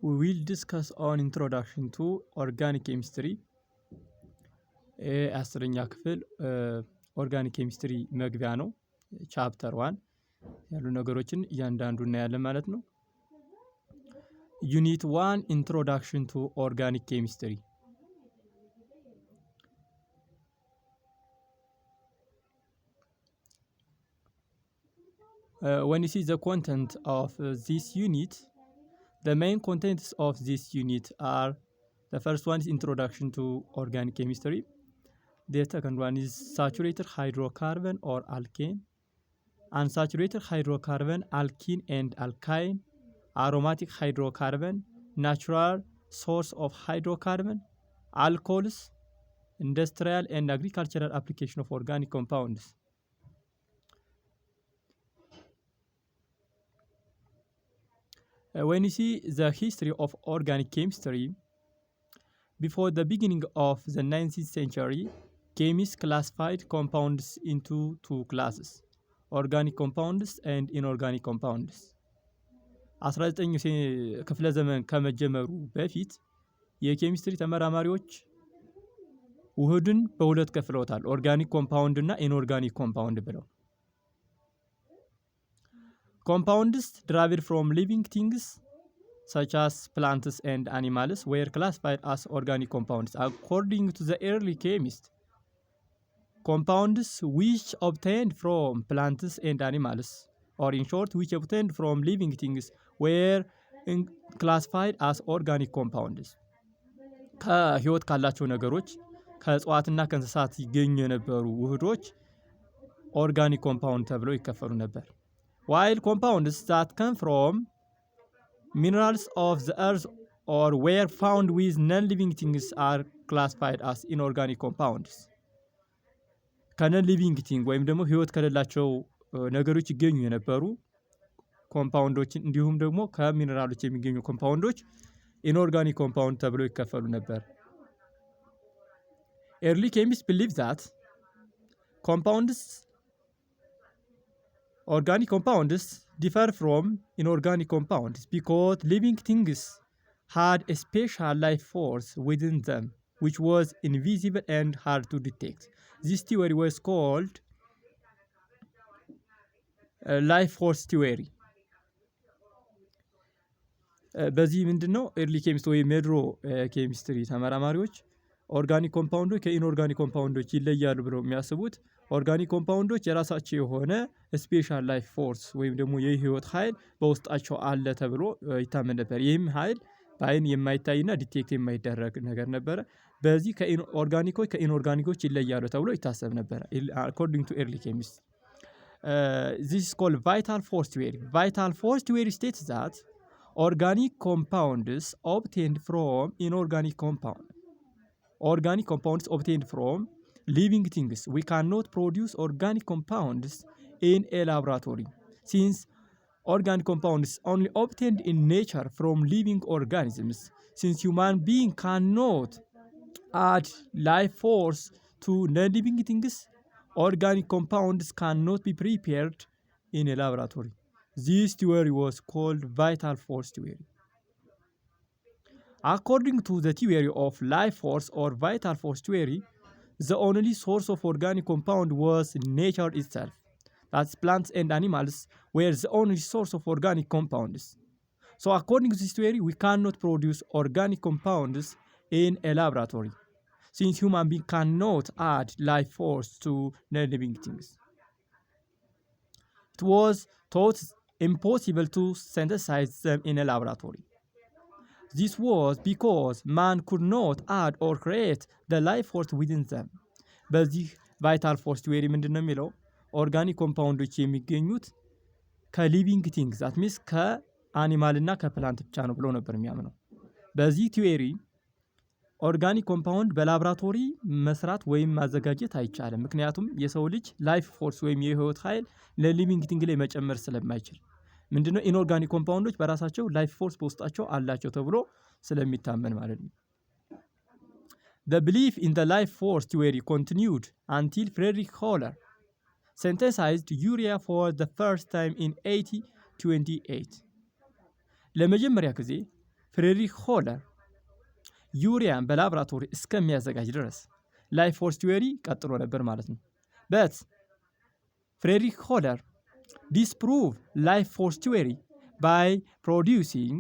we will discuss on introduction to organic chemistry. አስረኛ ክፍል ኦርጋኒክ ኬሚስትሪ መግቢያ ነው። ቻፕተር 1 ያሉ ነገሮችን እያንዳንዱ እናያለን ማለት ነው። ዩኒት 1 introduction to organic chemistry. When you see the content of this unit, the main contents of this unit are: the first one is introduction to organic chemistry. The second one is saturated hydrocarbon or alkane, unsaturated hydrocarbon, alkene and alkyne, aromatic hydrocarbon, natural source of hydrocarbon, alcohols, industrial and agricultural application of organic compounds. When you see the history of organic chemistry, before the beginning of the 19th century, chemists classified compounds into two classes: organic compounds and inorganic compounds. 19ኛው ክፍለ ዘመን ከመጀመሩ በፊት የኬሚስትሪ ተመራማሪዎች ውህድን በሁለት ከፍለውታል: ኦርጋኒክ ኮምፓውንድ እና ኢንኦርጋኒክ ኮምፓውንድ ብለው። Compounds derived from living things such as plants and animals were classified as organic compounds. According to the early chemists, compounds which obtained from plants and animals, or in short, which obtained from living things, were classified as organic compounds. ከህይወት ካላቸው ነገሮች ከእጽዋትና ከእንስሳት ይገኙ የነበሩ ውህዶች ኦርጋኒክ ኮምፓውንድ ተብለው ይከፈሉ ነበር። While compounds that come from minerals of the earth or were found with non-living things are classified as inorganic compounds. ከnon-living thing ወይም ደግሞ ህይወት ከሌላቸው ነገሮች ይገኙ የነበሩ ኮምፓውንዶች እንዲሁም ደግሞ ከሚነራሎች የሚገኙ ኮምፓውንዶች inorganic compound ተብለው ይከፈሉ ነበር። Early chemists believed that organic compounds differ from inorganic compounds because living things had a special life force within them, which was invisible and hard to detect. This theory was called life force theory. በዚህ ምንድነው ኤርሊ ኬሚስት ወይ ሜድሮ ኬሚስትሪ ተመራማሪዎች ኦርጋኒክ ኮምፓውንዶች ከኢንኦርጋኒክ ኮምፓውንዶች ይለያሉ ብለው የሚያስቡት ኦርጋኒክ ኮምፓውንዶች የራሳቸው የሆነ ስፔሻል ላይፍ ፎርስ ወይም ደግሞ የህይወት ኃይል በውስጣቸው አለ ተብሎ ይታመን ነበር። ይህም ኃይል በአይን የማይታይና ዲቴክት የማይደረግ ነገር ነበረ። በዚህ ከኦርጋኒኮች ከኢንኦርጋኒኮች ይለያሉ ተብሎ ይታሰብ ነበር። according to early chemists, this is called vital force theory. Vital force theory states that organic compounds obtained from inorganic compounds. Organic compounds obtained from living things. We cannot produce organic compounds in a laboratory, since organic compounds only obtained in nature from living organisms. Since human being cannot add life force to non-living things, organic compounds cannot be prepared in a laboratory. This theory was called vital force theory. According to the theory of life force or vital force theory, the only source of organic compound was nature itself. That's plants and animals were the only source of organic compounds. So according to this theory, we cannot produce organic compounds in a laboratory, since human being cannot add life force to non-living things. It was thought impossible to synthesize them in a laboratory. This was because man could not add or create the life force within them. በዚህ ቫይታል ፎርስ ቲዮሪ ምንድነው የሚለው ኦርጋኒክ ኮምፓውንዶች የሚገኙት ከሊቪንግ ቲንግስ that means ከአኒማል እና ከፕላንት ብቻ ነው ብሎ ነበር የሚያምነው። በዚህ ቲዮሪ ኦርጋኒክ ኮምፓውንድ በላብራቶሪ መስራት ወይም ማዘጋጀት አይቻልም፣ ምክንያቱም የሰው ልጅ ላይፍ ፎርስ ወይም የህይወት ኃይል ለሊቪንግ ቲንግ ላይ መጨመር ስለማይችል ምንድነው ኢንኦርጋኒክ ኮምፓውንዶች በራሳቸው ላይፍ ፎርስ በውስጣቸው አላቸው ተብሎ ስለሚታመን ማለት ነው። The belief in the life force theory continued until Friedrich Kohler synthesized urea for the first time in 1828. ለመጀመሪያ ጊዜ ፍሬድሪክ ሆለር ዩሪያን በላብራቶሪ እስከሚያዘጋጅ ድረስ ላይፍ ፎርስ ቲዮሪ ቀጥሎ ነበር ማለት ነው። በት ፍሬድሪክ ሆለር disprove life force theory by producing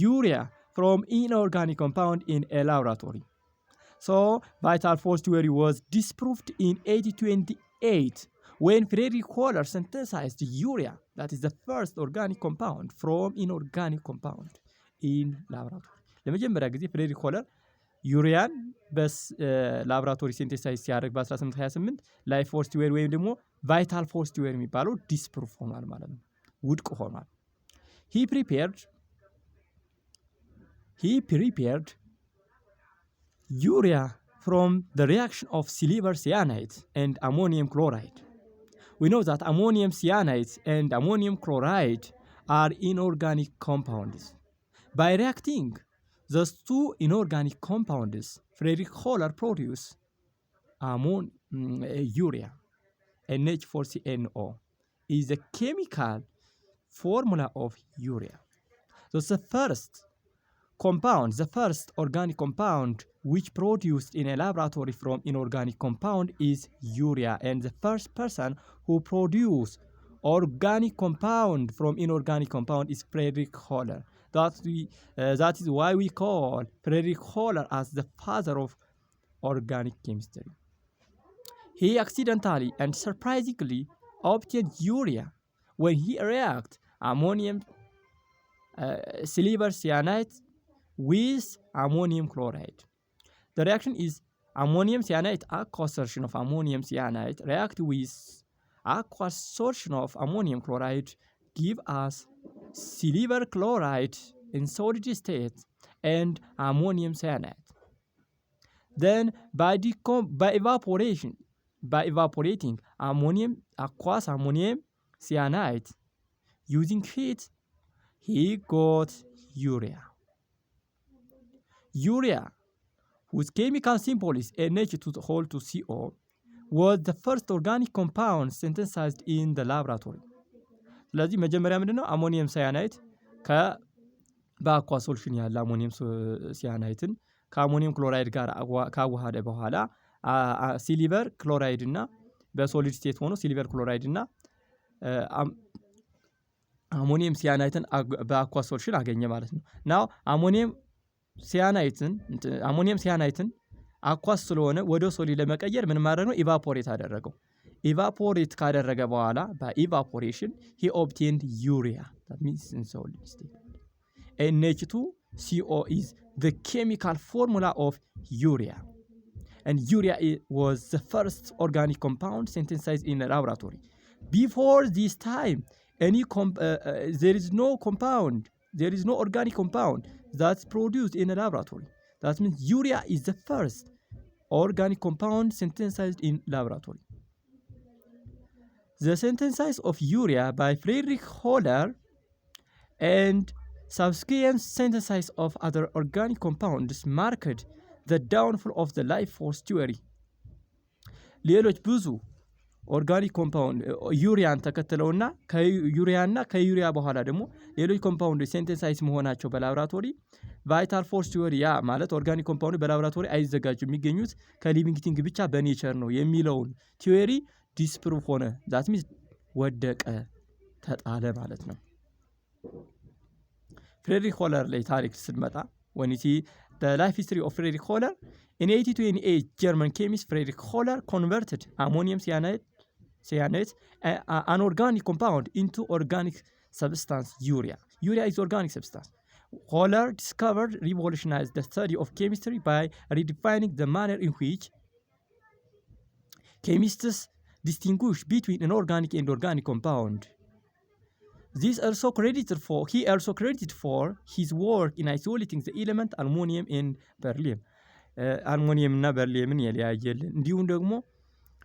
urea from inorganic compound in a laboratory. So vital force theory was disproved in 1828 when Friedrich Holler synthesized urea, that is the first organic compound from inorganic compound in laboratory. ለመጀመሪያ ጊዜ ፍሬድሪክ ሆለር ዩሪያን በላብራቶሪ ሲንቴሳይዝ ሲያደርግ በ1828 ላይፍ ፎርስ ቲዮሪ ወይም ደግሞ ቫይታል ፎርስ ቲዮሪ የሚባለው ዲስፕሩፍ ሆኗል ማለት ነው፣ ውድቅ ሆኗል። he prepared urea from the reaction of silver cyanide and ammonium chloride. We know that ammonium cyanide and ammonium chloride are inorganic compounds. By reacting those two inorganic compounds, Friedrich Holler produced urea. NH4CNO is the chemical formula of urea. So the first organic compound which produced in a laboratory from inorganic compound is urea, and the first person who produced organic compound from inorganic compound is Friedrich Holler. That is why we call Friedrich Holler as the father of organic chemistry. He accidentally and surprisingly obtained urea when he reacted ammonium silver cyanide with ammonium chloride. The reaction is ammonium cyanide aqueous solution of ammonium cyanide react with aqueous solution of ammonium chloride give us silver chloride in solid state and ammonium cyanide. Then by evaporating aqueous ammonium cyanide using heat, he got urea. Urea, whose chemical symbol is NH2CO, was the first organic compound synthesized in the laboratory. ስለዚህ መጀመሪያ ምንድነው አሞኒየም ሳያናይት በአኳ ሶሉሽን ያለ አሞኒየም ሳያናይትን ከአሞኒየም ክሎራይድ ጋር ካዋሃደ በኋላ ሲሊቨር ክሎራይድ እና በሶሊድ ስቴት ሆኖ ሲሊቨር ክሎራይድ እና አሞኒየም ሲያናይትን በአኳ ሶሉሽን አገኘ ማለት ነው። ናው አሞኒየም ሲያናይትን አኳስ ስለሆነ ወደ ሶሊድ ለመቀየር ምን ማድረግ ነው? ኢቫፖሬት አደረገው። ኢቫፖሬት ካደረገ በኋላ በኢቫፖሬሽን he obtained urea, that means in solid state. NH2CO is the chemical formula of urea, and urea was the first organic compound synthesized in a laboratory. Before this time there is no organic compound that's produced in a laboratory. That means urea is the first organic compound synthesized in laboratory. The synthesis of urea by Friedrich Holler and subsequent synthesis of other organic compounds marked the downfall of the life force theory. ሌሎች ብዙ ኦርጋኒክ ኮምፓውንድ ዩሪያን ተከትለውና ከዩሪያ በኋላ ደግሞ ሌሎች ኮምፓውንዶች ሲንተሳይዝ መሆናቸው በላብራቶሪ ቫይታል ፎርስ ቲዮሪ ያ ማለት ኦርጋኒክ ኮምፓውንድ በላብራቶሪ አይዘጋጁም የሚገኙት ከሊቪንግ ቲንግ ብቻ በኔቸር ነው የሚለውን ቲዮሪ ዲስፕሩፍ ሆነ። ዛት ሚንስ ወደቀ፣ ተጣለ ማለት ነው። ፍሬድሪክ ሆለር ላይ ታሪክ ስንመጣ when you see the life history of Friedrich Holler, in 1828 German chemist Friedrich Holler converted ammonium cyanide an organic compound into organic substance urea. Urea is organic substance. Holler revolutionized the study of chemistry by redefining the manner in which chemists distinguish between an organic and organic compound. He also credited for his work in isolating the element ammonium and beryllium. አልሙኒየም እና በርሊየምን የለያየልን እንዲሁም ደግሞ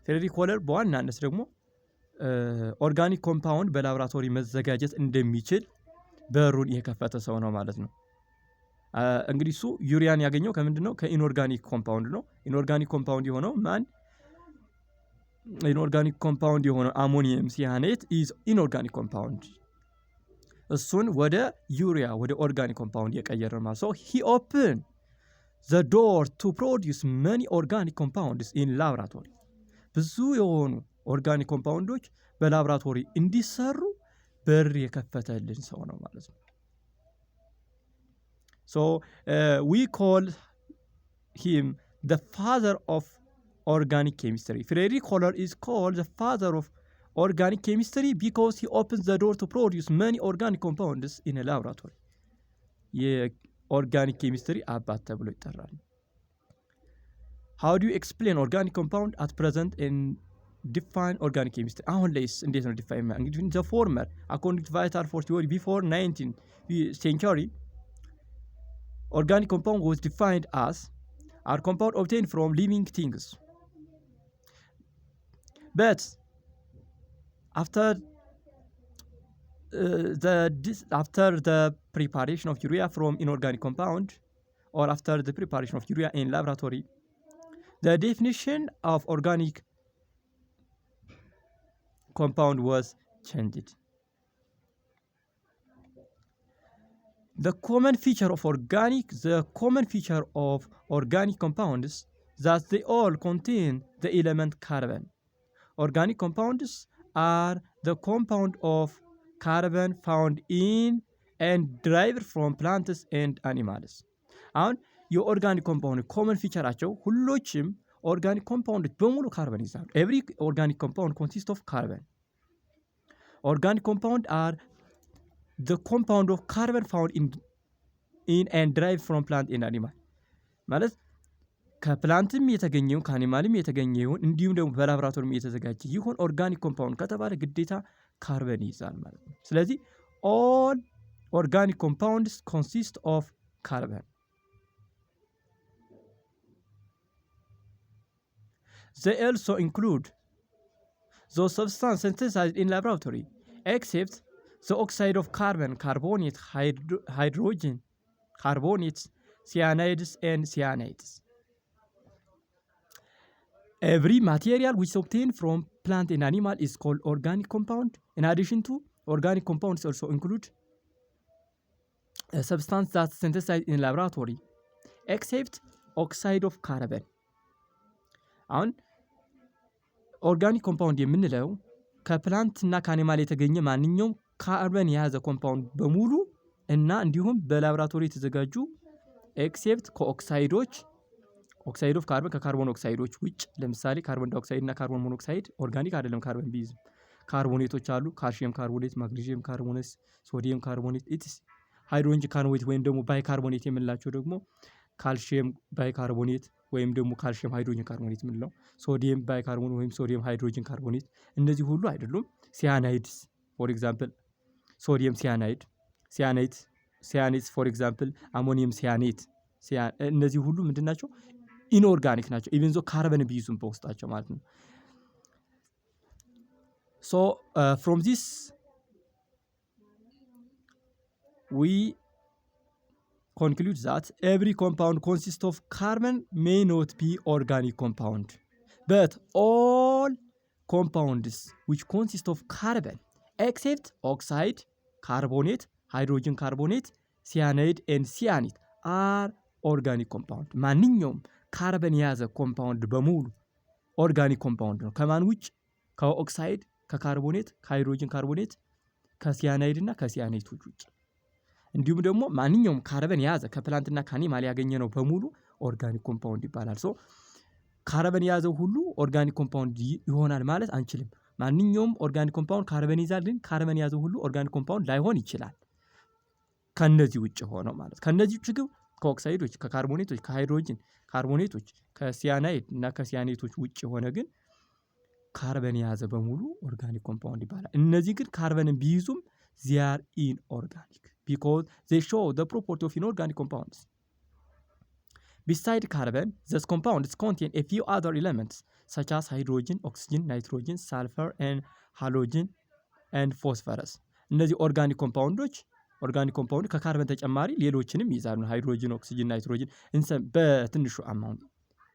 ፍሬድሪክ ሆለር በዋናነት ደግሞ ኦርጋኒክ ኮምፓውንድ በላብራቶሪ መዘጋጀት እንደሚችል በሩን የከፈተ ሰው ነው ማለት ነው። እንግዲህ እሱ ዩሪያን ያገኘው ከምንድነው? ከኢንኦርጋኒክ ኮምፓውንድ ነው። ኢንኦርጋኒክ ኮምፓውንድ የሆነው ኢንኦርጋኒክ ኮምፓውንድ የሆነው አሞኒየም ሲያኔት is inorganic compound. እሱን ወደ ዩሪያ ወደ ኦርጋኒክ ኮምፓውንድ የቀየረ ማለት so he opened the door to produce many organic compounds in laboratory ብዙ የሆኑ ኦርጋኒክ ኮምፓውንዶች በላብራቶሪ እንዲሰሩ በር የከፈተልን ሰው ነው ማለት ነው so we call him the father of organic chemistry Frederick Holler is called the father of organic chemistry because he opens the door to produce many organic compounds in a laboratory የኦርጋኒክ ኬሚስትሪ አባት ተብሎ ይጠራል how do you explain organic compound at present and define organic chemistry አሁን ላይስ እንዴት ነው ዲፋይን እንግዲህ the former according to vital force theory before 19th century organic compound was defined as are compound obtained from living things but after the preparation of urea from inorganic compound or after the preparation of urea in laboratory the definition of organic compound was changed the common feature of organic compounds that they all contain the element carbon organic compounds are the compound of carbon found in and derived from plants and animals አሁን የኦርጋኒክ ኮምፓውንድ ኮመን ፊቸራቸው ሁሎችም ኦርጋኒክ ኮምፓውንዶች በሙሉ ካርበን ይዛሉ every organic compound consists of carbon organic compound are the compound of carbon found in and derived from plant and animal ማለት ከፕላንትም የተገኘው ከአኒማልም የተገኘው እንዲሁም ደግሞ በላብራቶሪም የተዘጋጀ ይሁን ኦርጋኒክ ኮምፓውንድ ከተባለ ግዴታ ካርበን ይዛል ማለት ነው ስለዚህ all organic compounds consist of carbon they also include those substances synthesized in laboratory except the oxide of carbon carbonate hydrogen carbonates cyanides and cyanides every material which is obtained from plant and animal is called organic compound in addition to organic compounds also include a substance that's synthesized in laboratory except oxide of carbon አሁን ኦርጋኒክ ኮምፓውንድ የምንለው ከፕላንት እና ከአኒማል የተገኘ ማንኛውም ካርበን የያዘ ኮምፓውንድ በሙሉ እና እንዲሁም በላብራቶሪ የተዘጋጁ ኤክሴፕት ከኦክሳይዶች ኦክሳይድ ኦፍ ካርበን ከካርቦን ኦክሳይዶች ውጭ ለምሳሌ ካርቦን ዳይኦክሳይድ እና ካርቦን ሞኖክሳይድ ኦርጋኒክ አይደለም ካርበን ቢይዝም ካርቦኔቶች አሉ ካልሲየም ካርቦኔት ማግኒዚየም ካርቦኔት ሶዲየም ካርቦኔት ኢትስ ሃይድሮጅን ካርቦኔት ወይም ደግሞ ባይካርቦኔት የምንላቸው ደግሞ ካልሲየም ባይካርቦኔት ወይም ደግሞ ካልሲየም ሃይድሮጅን ካርቦኔት የምንለው ሶዲየም ባይካርቦኔት ወይም ሶዲየም ሃይድሮጅን ካርቦኔት እነዚህ ሁሉ አይደሉም ሲያናይድስ ፎር ኤግዛምፕል ሶዲየም ሲያናይድስ ፎር ኤግዛምፕል አሞኒየም ሲያኔት እነዚህ ሁሉ ምንድናቸው ኢንኦርጋኒክ ናቸው ኢቭን ዞ ካርበን ቢይዙም በውስጣቸው ማለት ነው so from this we conclude that every compound consists of carbon may not be organic compound but all compounds which consist of carbon except oxide carbonate hydrogen carbonate cyanide and cyanide are organic compound ማንኛውም ካርበን የያዘ ኮምፓውንድ በሙሉ ኦርጋኒክ ኮምፓውንድ ነው ከማን ውጭ ከኦክሳይድ ከካርቦኔት ከሃይድሮጅን ካርቦኔት ከሲያናይድ እና ከሲያኔቶች ውጭ እንዲሁም ደግሞ ማንኛውም ካርበን የያዘ ከፕላንትና ከአኒማል ያገኘነው በሙሉ ኦርጋኒክ ኮምፓውንድ ይባላል ሶ ካርበን የያዘው ሁሉ ኦርጋኒክ ኮምፓውንድ ይሆናል ማለት አንችልም ማንኛውም ኦርጋኒክ ኮምፓውንድ ካርበን ይዛል ግን ካርበን የያዘው ሁሉ ኦርጋኒክ ኮምፓውንድ ላይሆን ይችላል ከነዚህ ውጭ ሆነው ማለት ከነዚህ ውጭ ግን ከኦክሳይዶች ከካርቦኔቶች ከሃይድሮጅን ካርቦኔቶች ከሲያናይድ እና ከሲያኔቶች ውጭ ሆነ ግን ካርበን የያዘ በሙሉ ኦርጋኒክ ኮምፓውንድ ይባላል እነዚህ ግን ካርበንን ቢይዙም they are inorganic because they show the property of inorganic compounds beside carbon these compounds contain a few other elements such as hydrogen oxygen nitrogen sulfur and halogen and phosphorus እነዚህ ኦርጋኒክ ኮምፓውንዶች ኦርጋኒክ ኮምፓውንድ ከካርበን ተጨማሪ ሌሎችንም ይይዛሉ ሃይድሮጅን ኦክሲጅን ናይትሮጅን በትንሹ አማውንት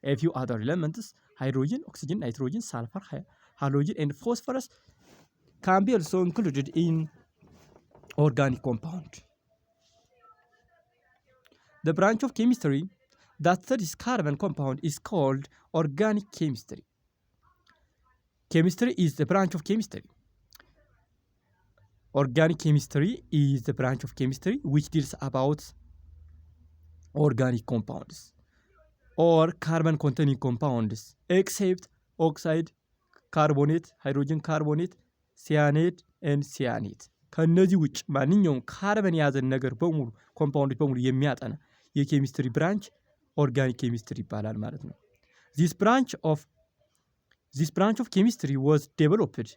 a few other elements hydrogen oxygen nitrogen sulfur halogen and phosphorus can be also included in organic compound. The branch of chemistry that studies carbon compound is called organic chemistry. Chemistry is the branch of chemistry. Organic chemistry is the branch of chemistry which deals about organic compounds or carbon containing compounds except oxide, carbonate, hydrogen carbonate, cyanide and cyanate. ከነዚህ ውጭ ማንኛውም ካርበን የያዘን ነገር በሙሉ ኮምፓውንዶች በሙሉ የሚያጠና የኬሚስትሪ ብራንች ኦርጋኒክ ኬሚስትሪ ይባላል ማለት ነው። This branch of chemistry was developed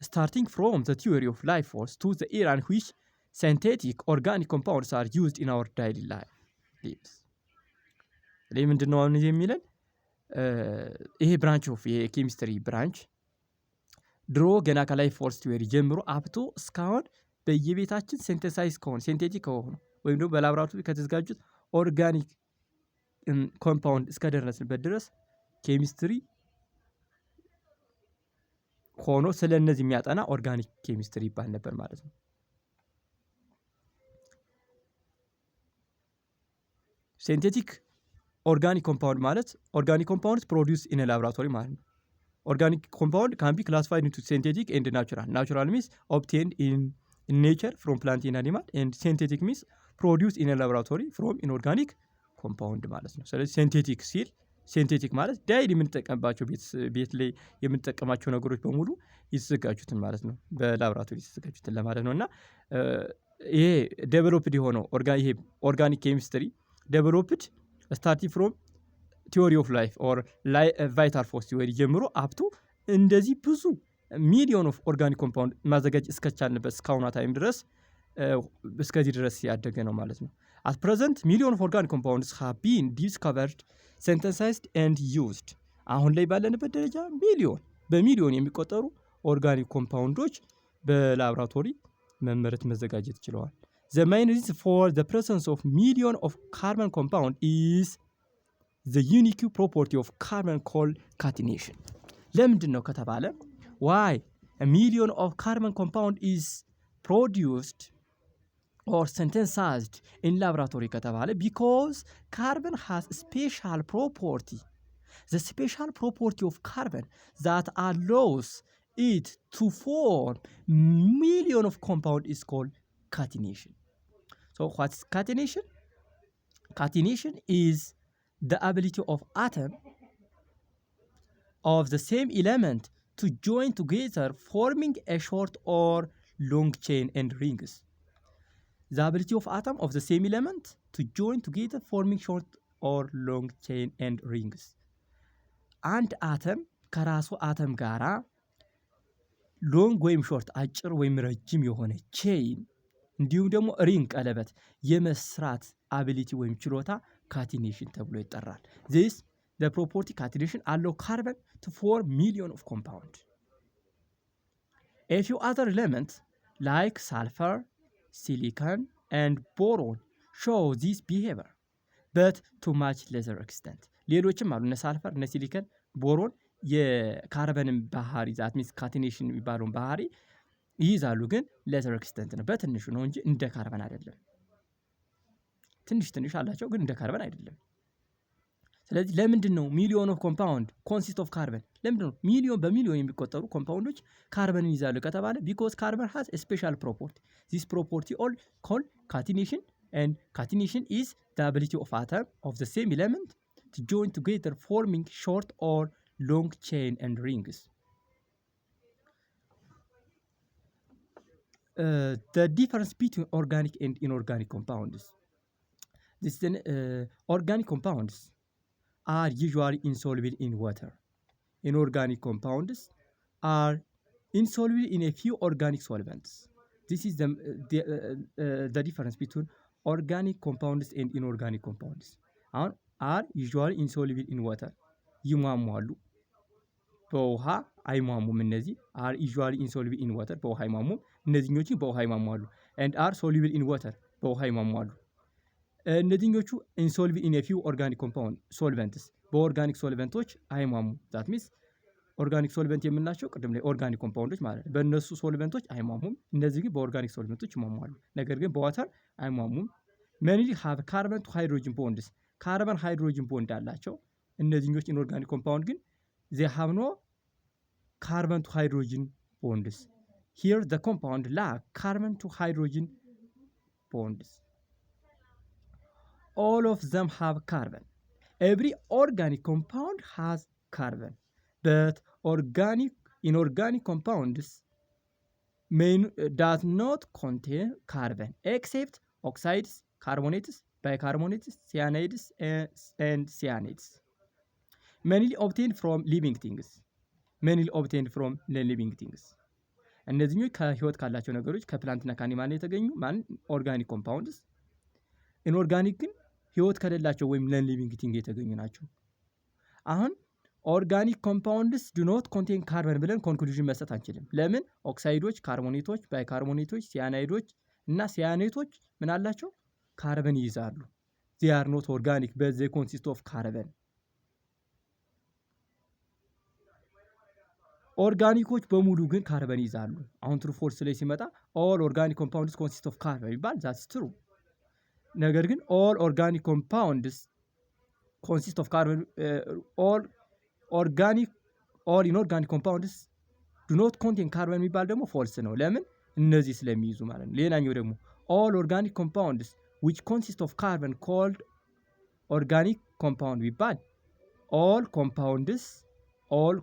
starting from the theory of life force to the era in which synthetic organic compounds are used in our daily lives. ይህ ምንድነው አሁን የሚለን ይሄ ብራንች ኦፍ የኬሚስትሪ ብራንች ድሮ ገና ከላይፍ ፎርስ ቲዮሪ ጀምሮ አብቶ እስካሁን በየቤታችን ሲንተሳይዝ ከሆነ ሲንቴቲክ ከሆኑ ወይም ደግሞ በላብራቶሪ ከተዘጋጁት ኦርጋኒክ ኮምፓውንድ እስከደረስንበት ድረስ ኬሚስትሪ ሆኖ ስለነዚህ የሚያጠና ኦርጋኒክ ኬሚስትሪ ይባል ነበር ማለት ነው። ሲንቴቲክ ኦርጋኒክ ኮምፓውንድ ማለት ኦርጋኒክ ኮምፓውንድስ ፕሮዲውስ ኢን ላብራቶሪ ማለት ነው። Organic compound can be classified into synthetic and natural. Natural means obtained in nature from plant and animal, and synthetic means produced in a laboratory from inorganic compound ማለት ነው። ስለዚህ ሲንቴቲክ ሲል ሲንቴቲክ ማለት ዳይሊ የምንጠቀምባቸው ቤት ላይ የምንጠቀማቸው ነገሮች በሙሉ ይዘጋጁትን ማለት ነው። በላብራቶሪ ይዘጋጁትን ለማለት ነው። እና ይሄ ዴቨሎፕድ የሆነው ይሄ ኦርጋኒክ ኬሚስትሪ ዴቨሎፕድ ስታርቲንግ ፍሮም ቲዮሪ ኦፍ ላይፍ ኦር ቫይታል ፎርስ ቲዮሪ ጀምሮ አፕቱ እንደዚህ ብዙ ሚሊዮን ኦፍ ኦርጋኒክ ኮምፓውንድ ማዘጋጀት እስከቻልንበት እስካሁኗ ታይም ድረስ እስከዚህ ድረስ ያደገ ነው ማለት ነው። At present, million of organic compounds have been discovered, synthesized and used. አሁን ላይ ባለንበት ደረጃ በሚሊዮን የሚቆጠሩ ኦርጋኒክ ኮምፓውንዶች በላብራቶሪ መመረት መዘጋጀት ችለዋል። The main reason for the presence of million of carbon compound is the unique property of carbon called catenation. ለምንድን ነው ከተባለ why a million of carbon compound is produced or synthesized in laboratory ከተባለ because carbon has a special property. The special property of carbon that allows it to form million of compound is called catenation. So what's catenation? Catenation is the ability of atom of the same element to join together forming a short or long chain and rings. The ability of atom of the same element to join together forming short or long chain and rings. አንድ አተም ከራሱ አተም ጋራ ሎንግ ወይም ሾርት አጭር ወይም ረጅም የሆነ ቼይን እንዲሁም ደግሞ ሪንግ ቀለበት የመስራት አቢሊቲ ወይም ችሎታ ካቲኔሽን ተብሎ ይጠራል። This the property catenation allow carbon to form million of compound. A few other elements like sulfur, silicon and boron show this behavior but to much lesser extent. ሌሎችም አሉ እነ ሳልፈር እነ ሲሊከን ቦሮን የካርበንን ባህሪ ዛት ሚንስ ካቲኔሽን የሚባለውን ባህሪ ይይዛሉ፣ ግን ሌዘር ኤክስተንት ነው፣ በትንሹ ነው እንጂ እንደ ካርበን አይደለም። ትንሽ አላቸው ግን እንደ ካርበን አይደለም። ስለዚህ ለምንድን ነው ሚሊዮን ኦፍ ኮምፓውንድ ኮንሲስት ኦፍ ካርበን ለምንድን ነው በሚሊዮን የሚቆጠሩ ኮምፓውንዶች ካርበንን ይዛሉ ከተባለ ቢኮዝ ካርበን ሃዝ ኤ ስፔሻል ፕሮፐርቲ ዚስ ፕሮፐርቲ ኦል ኮል ካቲኔሽን and catenation is the ability of atom of the same element to join together forming short or long chain and rings. The difference between organic and inorganic compounds. Organic compounds are usually insoluble in water. Inorganic compounds are insoluble in a few organic solvents. This is the difference between organic compounds and inorganic compounds. Are usually insoluble in water. ይሟሟሉ በውሃ አይሟሙም። እነዚህ are usually insoluble in water በውሃ አይሟሙም። እነዚህኞቹ በውሃ ይሟሟሉ and are soluble in water በውሃ ይሟሟሉ። እነዚህኞቹ insoluble in a few organic compound solvents በኦርጋኒክ ሶልቨንቶች አይሟሙም። that means ኦርጋኒክ ሶልቨንት የምንላቸው ቅድም ላይ ኦርጋኒክ ኮምፓውንዶች ማለት ነው። በእነሱ ሶልቨንቶች አይሟሙም። እነዚህ ግን በኦርጋኒክ ሶልቨንቶች ይሟሟሉ። ነገር ግን በዋተር አይሟሙም። ሜንሊ ሃቭ ካርበን ቱ ሃይድሮጅን ቦንድስ ካርበን ሃይድሮጅን ቦንድ አላቸው። እነዚህኞች ኢንኦርጋኒክ ኮምፓውንድ ግን ዜ ሃቭ ኖ ካርበን ቱ ሃይድሮጅን ቦንድስ ሂር ዘ ኮምፓውንድ ላክ ካርበን ቱ ሃይድሮጅን ቦንድስ all of them have carbon. Every organic compound has carbon, but inorganic compounds does not contain carbon except oxides, carbonates, bicarbonates, cyanides, and cyanides. Mainly obtained from living things. Mainly obtained from non-living things. እነዚህኞች ከህይወት ካላቸው ነገሮች ከፕላንትና ከአኒማል የተገኙ ኦርጋኒክ ኮምፓውንድስ ኢንኦርጋኒክ ግን ህይወት ከሌላቸው ወይም ነን ሊቪንግ ቲንግ የተገኙ ናቸው። አሁን ኦርጋኒክ ኮምፓውንድስ ዱ ኖት ኮንቴን ካርበን ብለን ኮንክሉዥን መስጠት አንችልም። ለምን? ኦክሳይዶች፣ ካርቦኔቶች፣ ባይካርቦኔቶች፣ ሲያናይዶች እና ሲያኔቶች ምን አላቸው? ካርበን ይይዛሉ። ዜ አር ኖት ኦርጋኒክ በት ዜ ኮንሲስት ኦፍ ካርበን። ኦርጋኒኮች በሙሉ ግን ካርበን ይይዛሉ። አሁን ትሩ ፎርስ ላይ ሲመጣ ኦል ኦርጋኒክ ኮምፓውንድስ ኮንሲስት ኦፍ ካርበን ይባል ዛትስ ትሩ። ነገር ግን ኦል ኦርጋኒክ ኮምፓውንድስ ኮንሲስት ኦፍ ካርበን ኦል ኢንኦርጋኒክ ኮምፓውንድስ ዱ ኖት ኮንቴን ካርበን የሚባል ደግሞ ፎልስ ነው። ለምን? እነዚህ ስለሚይዙ ማለት ነው። ሌላኛው ደግሞ ኦል ኦርጋኒክ ኮምፓውንድስ ዊች ኮንሲስት ኦፍ ካርበን ኮልድ ኦርጋኒክ ኮምፓውንድ ቢባል ኦል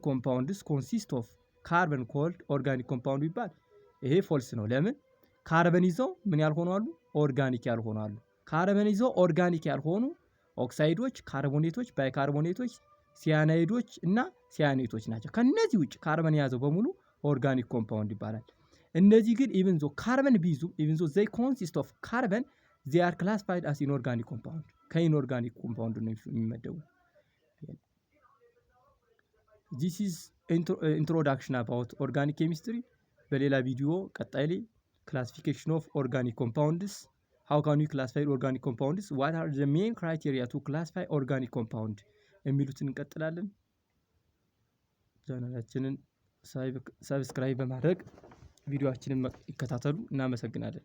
ኮምፓውንድስ ኮንሲስት ኦፍ ካርበን ኮልድ ኦርጋኒክ ኮምፓውንድ ቢባል ይሄ ፎልስ ነው። ለምን? ካርበን ይዘው ምን ያልሆኑ አሉ? ኦርጋኒክ ያልሆኑ አሉ። ካርበን ይዘው ኦርጋኒክ ያልሆኑ ኦክሳይዶች፣ ካርቦኔቶች፣ ባይካርቦኔቶች፣ ሲያናይዶች እና ሲያኔቶች ናቸው። ከነዚህ ውጭ ካርበን የያዘው በሙሉ ኦርጋኒክ ኮምፓውንድ ይባላል። እነዚህ ግን ኢቭን ዞ ካርበን ቢይዙ ኢቭን ዞ ዘይ ኮንሲስት ኦፍ ካርበን ዜ አር ክላሲፋይድ አስ ኢንኦርጋኒክ ኮምፓውንድ ከኢንኦርጋኒክ ኮምፓውንድ ነው የሚመደቡ። ዚስ ኢዝ ኢንትሮዳክሽን አባውት ኦርጋኒክ ኬሚስትሪ። በሌላ ቪዲዮ ቀጣይ ላይ classification of organic compounds, how can we classify organic compounds, what are the main criteria to classify organic compound የሚሉትን እንቀጥላለን። ቻናላችንን ሰብስክራይብ በማድረግ ቪዲዮአችንን ይከታተሉ። እናመሰግናለን።